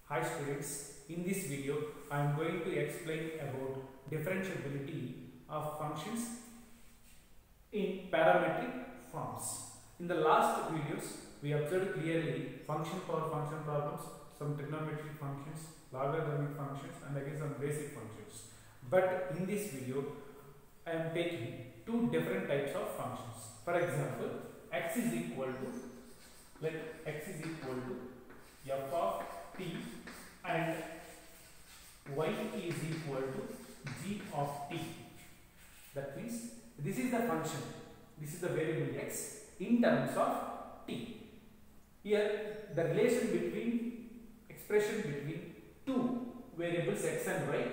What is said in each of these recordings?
Hi students, in this video I am going to explain about differentiability of functions in parametric forms. In the last videos we observed clearly function power function problems, some trigonometric functions, logarithmic functions and again some basic functions. But in this video I am taking two different types of functions. For example, x is equal to f of t and y is equal to g of t. That means this is the function, this is the variable x in terms of t. Here the relation between expression between two variables x and y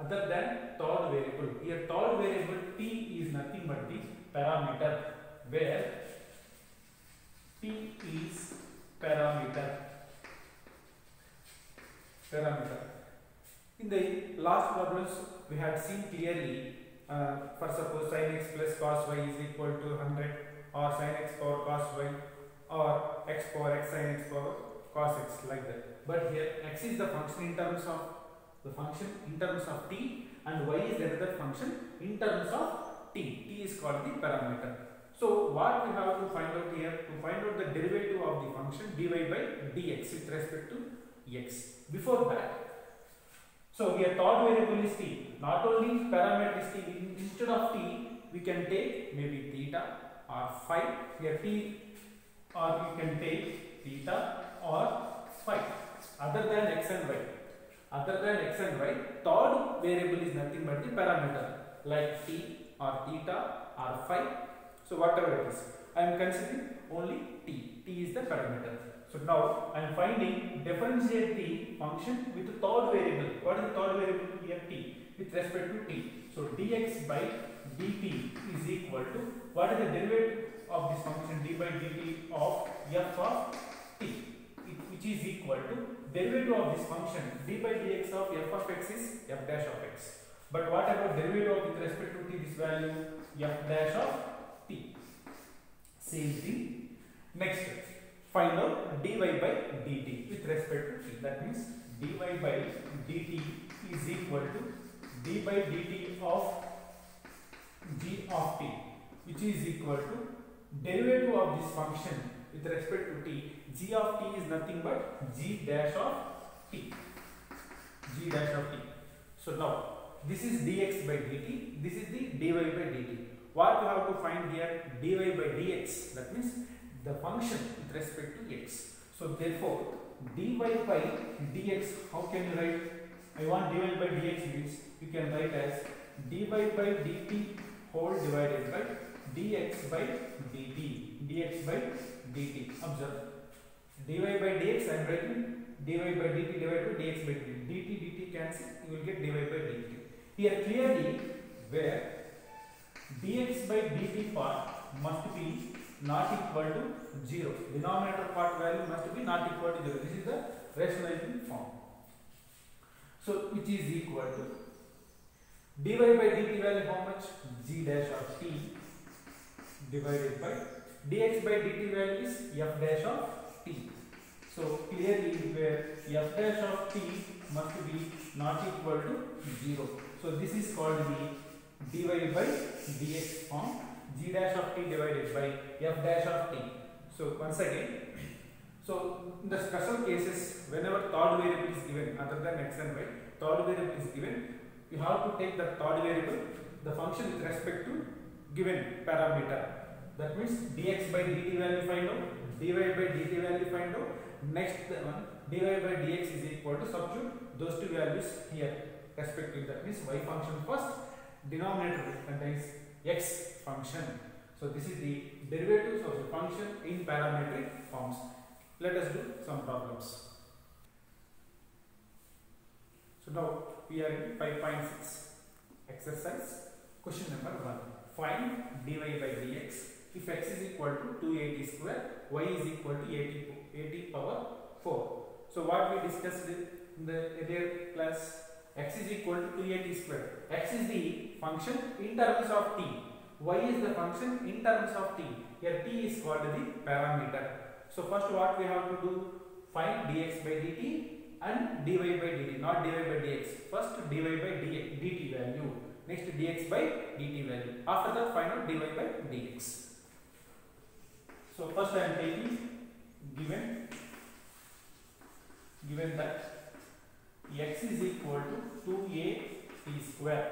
other than third variable. Here third variable t is nothing but the parameter, where t is parameter. In the last problems we had seen clearly, for suppose sin x plus cos y is equal to 100, or sin x power cos y, or x power x sin x power cos x, like that. But here x is the function in terms of t and y is another function in terms of t. T is called the parameter. So what we have to find out here, to find out the derivative of the function dy by dx with respect to x. Before that, so here third variable is t. Not only parameter is t, instead of t we can take maybe theta or phi. Here t, or we can take theta or phi other than x and y. Third variable is nothing but the parameter like t or theta or phi. So whatever it is, I am considering only t. T is the parameter. So now I am finding differentiate the function with the third variable. What is the third variable here? T with respect to t. So dx by dt is equal to, what is the derivative of this function d by dt of f of t, which is equal to derivative of this function d by dx of f of x is f dash of x. But what about derivative of with respect to t, this value f dash of t? Same thing. Next, find out dy by dt with respect to t. That means dy by dt is equal to d by dt of g of t, which is equal to derivative of this function with respect to t. G of t is nothing but g dash of t. So now this is dx by dt, this is the dy by dt. What we have to find here? Dy by dx, that means the function with respect to x. So therefore dy by dx, how can you write? I want dy by dx means you can write as dy by dt whole divided by dx by dt. Observe, dy by dx I am writing dy by dt divided by dx by dt. dt cancel, you will get dy by dt. Here clearly, where dx by dt part must be not equal to 0. Denominator part value must be not equal to 0. This is the rationalizing form. So which is equal to dy by dt value how much? G dash of t divided by dx by dt value is f dash of t. So clearly where f dash of t must be not equal to 0. So this is called the dy by dx form, g dash of t divided by f dash of t. So once again, so in the special cases, whenever third variable is given other than x and y, third variable is given, you have to take the third variable, the function with respect to given parameter. That means dx by dt value find out, dy by dt value find out. Next one, dy by dx is equal to substitute those two values here respectively. That means y function first, denominator contains x function. So this is the derivatives of the function in parametric forms. Let us do some problems. So now we are in 5.6 exercise. Question number 1. Find dy by dx if x is equal to 280 square, y is equal to 80 power 4. So what we discussed in the earlier class, x is equal to 280 square. X is the function in terms of t. Y is the function in terms of t. Here t is called the parameter. So first what we have to do? Find dx by dt and dy by dt, not dy by dx. First dy by dt value, next dx by dt value. After that, find out dy by dx. So first I am taking given that x is equal to 2a t square,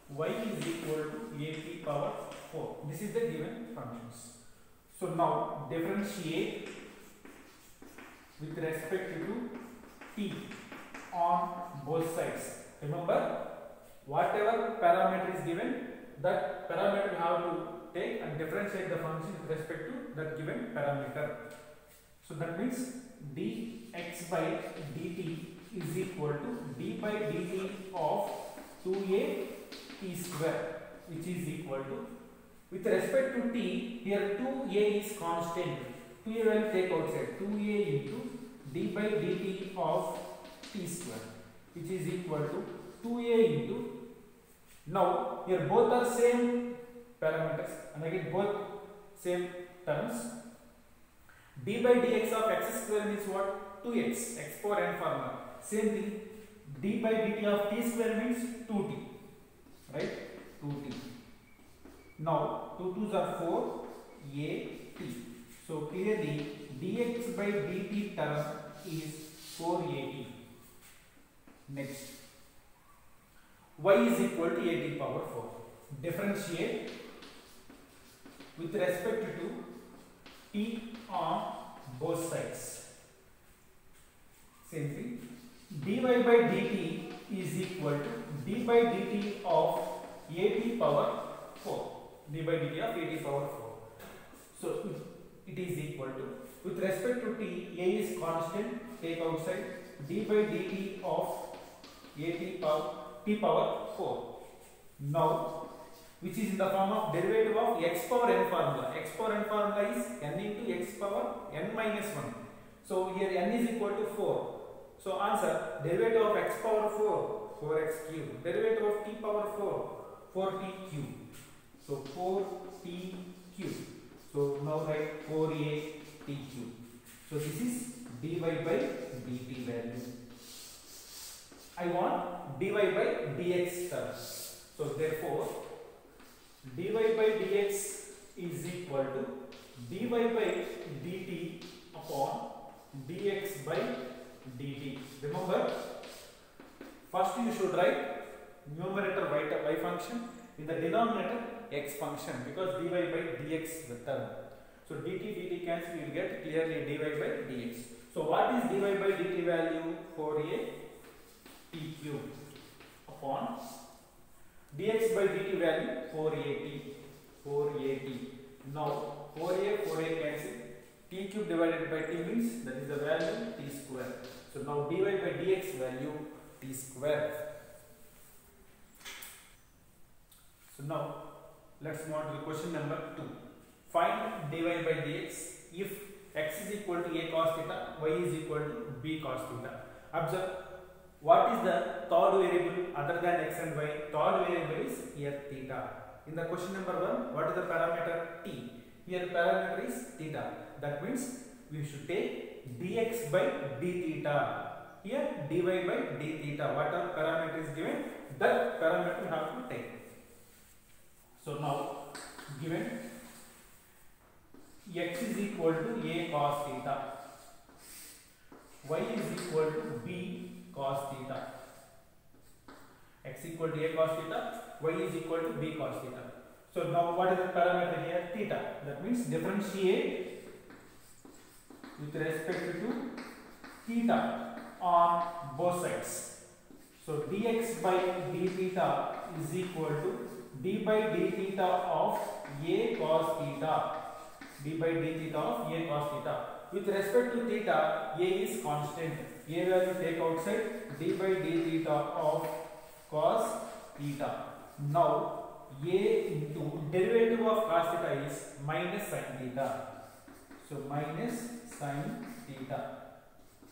y is equal to a t power 4. This is the given functions. So now differentiate with respect to t on both sides. Remember, whatever parameter is given, that parameter we have to take and differentiate the function with respect to that given parameter. So that means dx by dt is equal to d by dt of 2a t square, which is equal to, with respect to t, here 2a is constant. 2a will take outside, 2a into d by dt of t square, which is equal to 2a into, now here both are same parameters and again both same terms. D by dx of x square means what? 2x, x power n formula. Same thing, d by dt of t square means 2t, right? 2t. Now 2 2s are 4, a t. So clearly dx by dt term is 4at. Next, y is equal to a t power 4. Differentiate with respect to t on both sides. Same thing, dy by dt is equal to d by dt of a t power 4. d by dt of a t power 4. So it is equal to, with respect to t, a is constant, take outside, d by dt of a t power 4. Now, which is in the form of derivative of x power n formula. X power n formula is n into x power n minus 1. So here n is equal to 4. So answer, derivative of x power 4, 4x cube. Derivative of t power 4, 4t cube. So 4t cube. So now write 4a t cube. So this is dy by dt value. I want dy by dx term. So therefore, dy by dx is equal to dy by dt upon dx by dt. Remember, first you should write numerator y function, in the denominator x function, because dy by dx the term. So dt cancel, you will get clearly dy by dx. So what is dy by dt value? 4a t cube upon dx by dt value 4at. Now 4a cancel, t cube divided by t means that is the value t square. So now dy by dx value t square. So now let's move on to the question number 2. Find dy by dx if x is equal to a cos theta, y is equal to b cos theta. Observe, what is the third variable other than x and y? Third variable is here theta. In the question number 1, what is the parameter? T. Here parameter is theta. That means we should take dx by d theta. Here dy by d theta. Whatever parameter is given, that parameter we have to take. So now given x is equal to a cos theta, y is equal to b cos theta. X equal to a cos theta, y is equal to b cos theta. So now what is the parameter here? Theta. That means differentiate with respect to theta on both sides. So dx by d theta is equal to d by d theta of a cos theta. d by d theta of a cos theta. With respect to theta, a is constant. A value take outside, d by d theta of cos theta. Now a into derivative of cos theta is minus sin theta. So minus sin theta.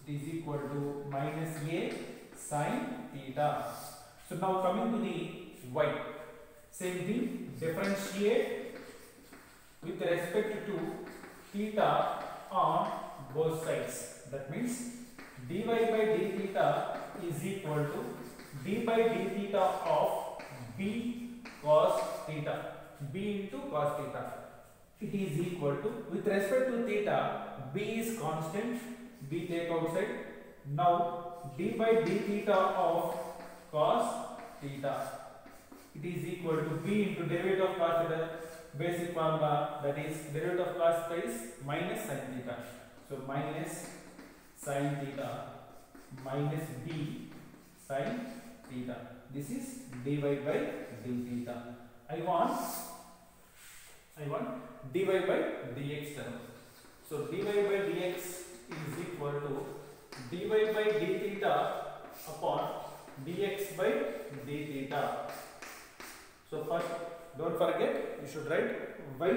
It is equal to minus a sin theta. So now coming to the y. Same thing, differentiate with respect to theta on both sides. That means d dy by d theta is equal to d by d theta of b cos theta, b into cos theta. It is equal to, with respect to theta, b is constant, b take outside. Now d by d theta of cos theta, it is equal to b into derivative of cos theta, basic formula, that is derivative of cos theta is minus sin theta. So minus sin theta minus b sin theta. This is dy by d theta. I want dy by dx term. So dy by dx is equal to dy by d theta upon dx by d theta. So first, don't forget, you should write y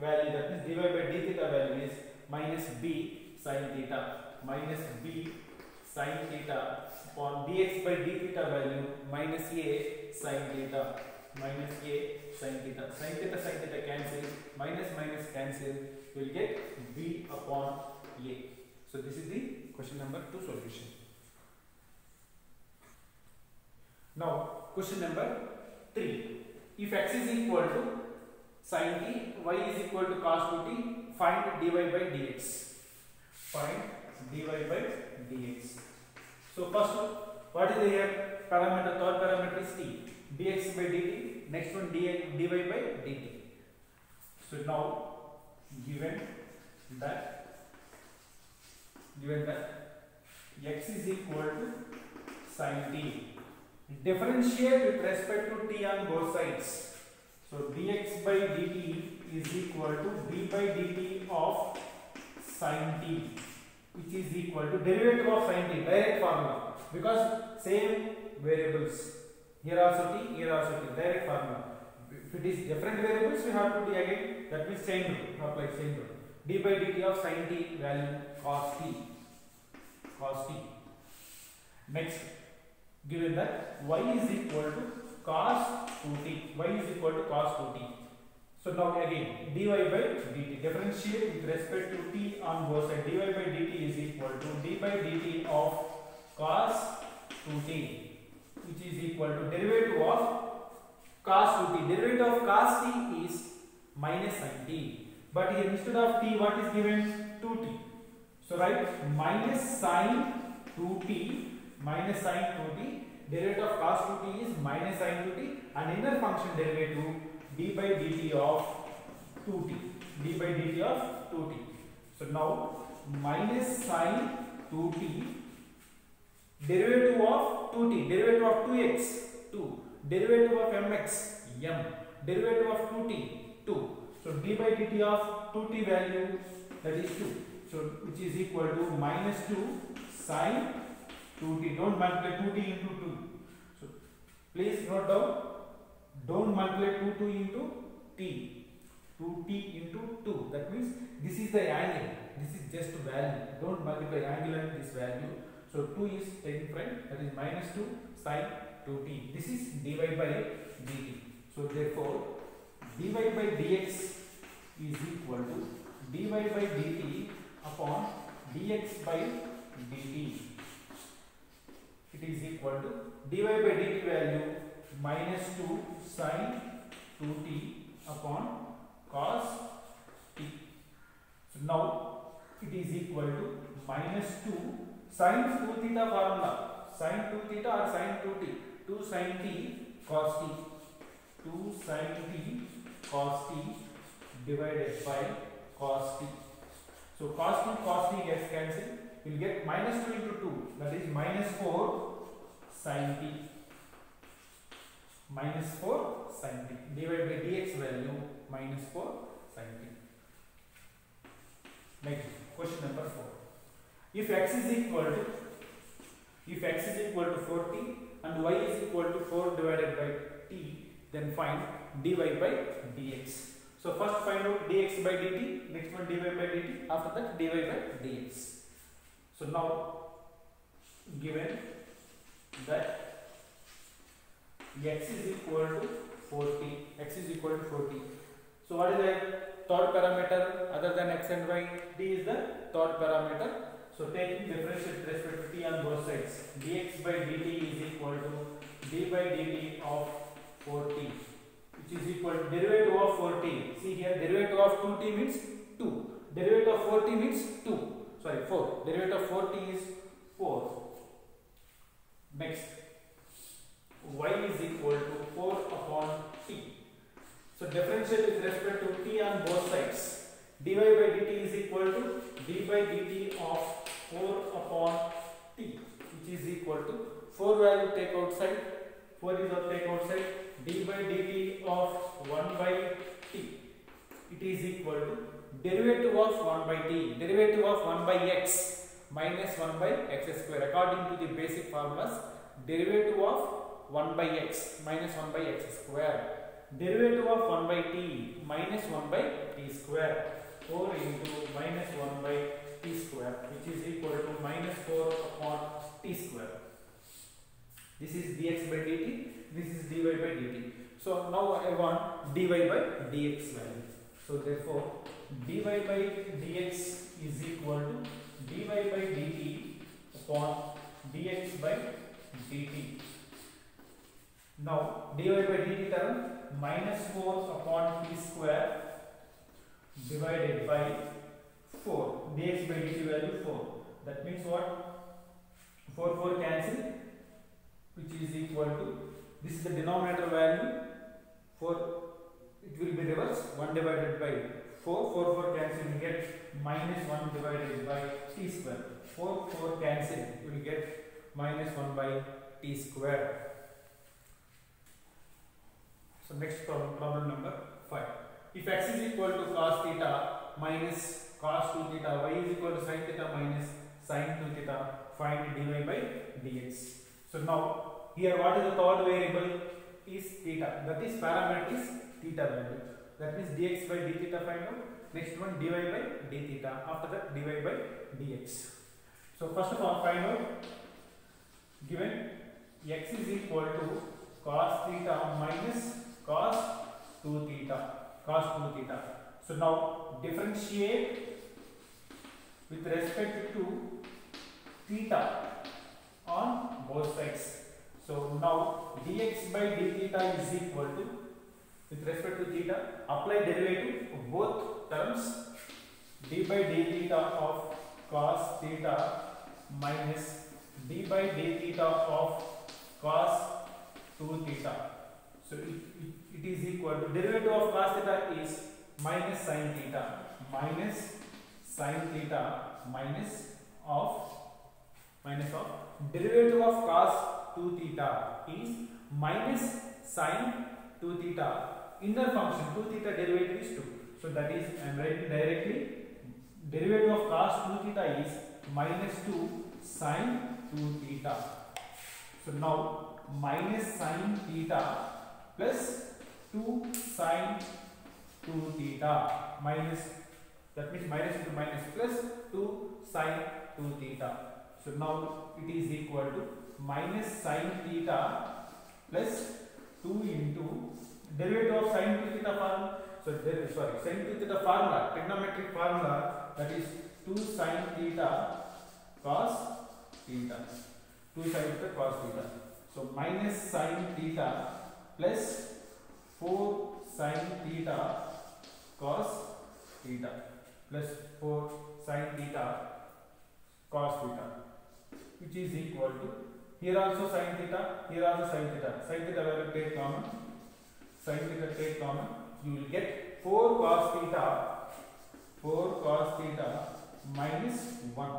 value, that means dy by d theta value is minus b sin theta minus b sin theta upon dx by d theta value minus a sin theta minus a sin theta. Sin theta cancel, minus minus cancel, you will get b upon a. So this is the question number 2 solution. Now question number 3. If x is equal to sin t, y is equal to cos 2t, find dy by dx. Find dy by dx. So first, what is the here parameter? Third parameter is t, dx by dt. Next one dy by dt. So now given that x is equal to sin t, differentiate with respect to t on both sides. So dx by dt is equal to d by dt of sin t, which is equal to derivative of sin t, direct formula, because same variables, here also t, here also t, direct formula. If it is different variables, we have to do again, that means same rule, apply same rule. D by dt of sin t value cos t. Next, given that y is equal to cos 2t, y is equal to cos 2t. So now again, dy by dt, differentiate with respect to t on both sides. Dy by dt is equal to d by dt of cos 2t, which is equal to derivative of cos 2t. Derivative of cos t is minus sin t. But here instead of t, what is given? 2t. So write minus sin 2t, minus sin 2t. Derivative of cos 2t is minus sin 2t, and inner function derivative d by dt of 2t. d by dt of 2t. So now minus sin 2t, derivative of 2t, derivative of 2x, 2, derivative of mx, m, derivative of 2t, 2. So d by dt of 2t value, that is 2. So which is equal to minus 2 sin 2t. Don't multiply 2t into 2. So please note down, don't multiply 2 into t. 2t into 2. That means this is the angle. This is just value. Don't multiply angle and this value. So 2 is taken front, that is minus 2 sin 2t. This is dy by dt. So therefore dy by dx is equal to dy by dt upon dx by dt. It is equal to dy by dt value minus 2 sin 2t upon cos t. So now it is equal to minus 2 sin 2 theta formula, sin 2 theta or sin 2t, 2 sin t cos t, 2 sin t cos t divided by cos t. So cos t gets cancelled. You will get minus 2 into 2, that is minus 4 sin t. Minus 4 sin t. Divided by dx value minus 4 sin t. Next, question number 4. If x is equal to 4t and y is equal to 4 divided by t, then find dy by dx. So first find out dx by dt, next one dy by dt, after that dy by dx. So now given that x is equal to 40, so what is the third parameter other than x and y? D is the third parameter. So taking differential with respect to t on both sides, dx by dt is equal to d by dt of 4t, which is equal to derivative of 4t. See here, derivative of 2t means 2. Derivative of 4t means 2. Sorry, 4. Derivative of 4t is 4. Next, y is equal to 4 upon t. So differential with respect to t on both sides. Dy by dt is equal to d by dt of 4 upon t, which is equal to 4 value take outside, 4 is of take outside, d by dt of 1 by t. It is equal to derivative of 1 by t, derivative of 1 by x minus 1 by x square. According to the basic formulas, derivative of 1 by x minus 1 by x square. Derivative of 1 by t minus 1 by t square. 4 into minus 1 by t square, which is equal to minus 4 upon t square. This is dx by dt, this is dy by dt. So now I want dy by dx value. So therefore dy by dx is equal to dy by dt upon dx by dt. Now dy by dt term minus 4 upon t square divided by 4, dx by dt value 4. That means what? 4 cancel, which is equal to, this is the denominator value, 4, it will be reverse, 1 divided by 4 cancel, you get minus 1 divided by t square. 4 cancel, you will get minus 1 by t square. So next problem number 5. If x is equal to cos theta minus cos 2 theta, y is equal to sin theta minus sin 2 theta, find dy by dx. So now here what is the third variable is theta, that is parameter is theta value. That means dx by d theta find out. Next one dy by d theta, after that dy by dx. So first of all find out, given x is equal to cos theta minus cos 2 theta. So now differentiate with respect to theta on both sides. So now dx by d theta is equal to, with respect to theta, apply derivative of both terms, d by d theta of cos theta minus d by d theta of cos 2 theta. So it is equal to, derivative of cos theta is minus sin theta, minus of derivative of cos 2 theta is minus sin 2 theta. Inner function 2 theta derivative is 2. So that is, I am writing directly, derivative of cos 2 theta is minus 2 sin 2 theta. So now minus sin theta plus 2 sin 2 theta minus, that means minus into minus plus 2 sin 2 theta. So now it is equal to minus sin theta plus 2 into derivative of sin 2 theta formula. So sin 2 theta formula, trigonometric formula, that is 2 sin theta cos theta. 2 sin theta cos theta. So minus sin theta plus 4 sin theta cos theta plus 4 sin theta cos theta, which is equal to, here also sin theta, here also sin theta. Sin theta value take common, sin theta take common, you will get 4 cos theta minus 1.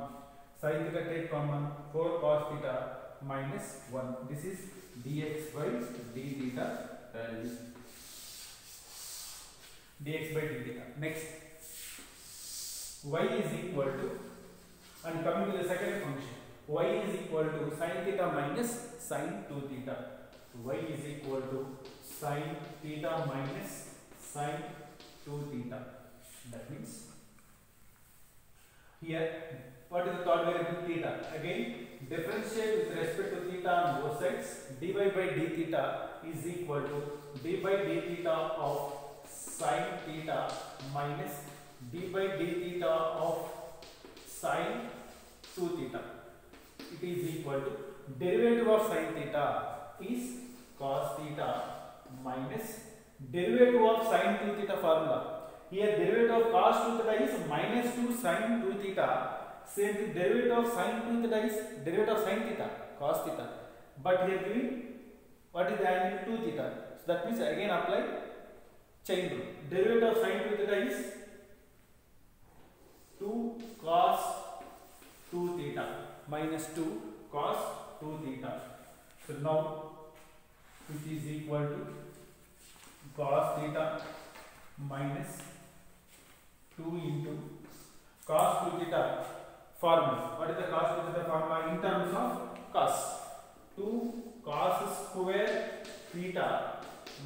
Sin theta take common, 4 cos theta minus 1. This is dx by d theta value. Dx by d theta. Next, y is equal to, and coming to the second function, y is equal to sin theta minus sin 2 theta. Y is equal to sin theta minus sin 2 theta. That means here, what is the third variable? Theta. Again, differentiate with respect to theta on both sides. Dy by d theta is equal to d by d theta of sin theta minus d by d theta of sin 2 theta. It is equal to derivative of sin theta is cos theta minus derivative of sin 2 theta formula. Here derivative of cos 2 theta is minus 2 sin 2 theta. Same thing, derivative of sin 2 theta is derivative of sin theta, cos theta. But here giving what is the angle 2 theta. So that means again apply chain rule. Derivative of sin 2 theta is 2 cos 2 theta minus 2 cos 2 theta. So now it is equal to cos theta minus 2 into cos 2 theta formula. What is the cos 2 theta formula in terms of cos? 2 cos square theta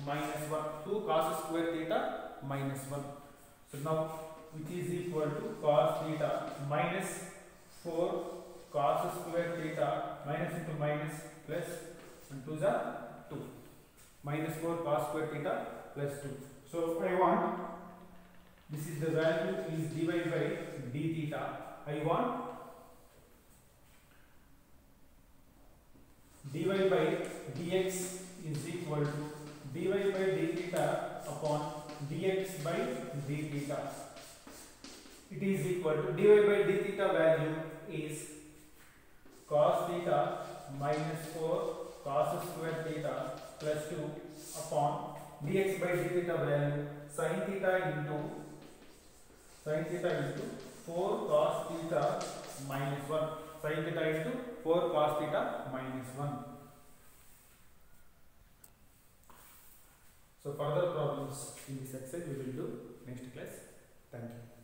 minus 1. 2 cos square theta minus 1. So now which is equal to cos theta minus 4 cos square theta minus into minus plus and 2 is 2. Minus 4 cos square theta plus 2. So I want, this is the value is dy by d theta. I want dy by dx is equal to dy by d theta upon dx by d theta. It is equal to dy by d theta value is cos theta minus 4 cos square theta plus 2 upon dx by d theta value sin theta into 4 cos theta minus 1. Sin theta into 4 cos theta minus 1. So further problems in this exercise we will do next class. Thank you.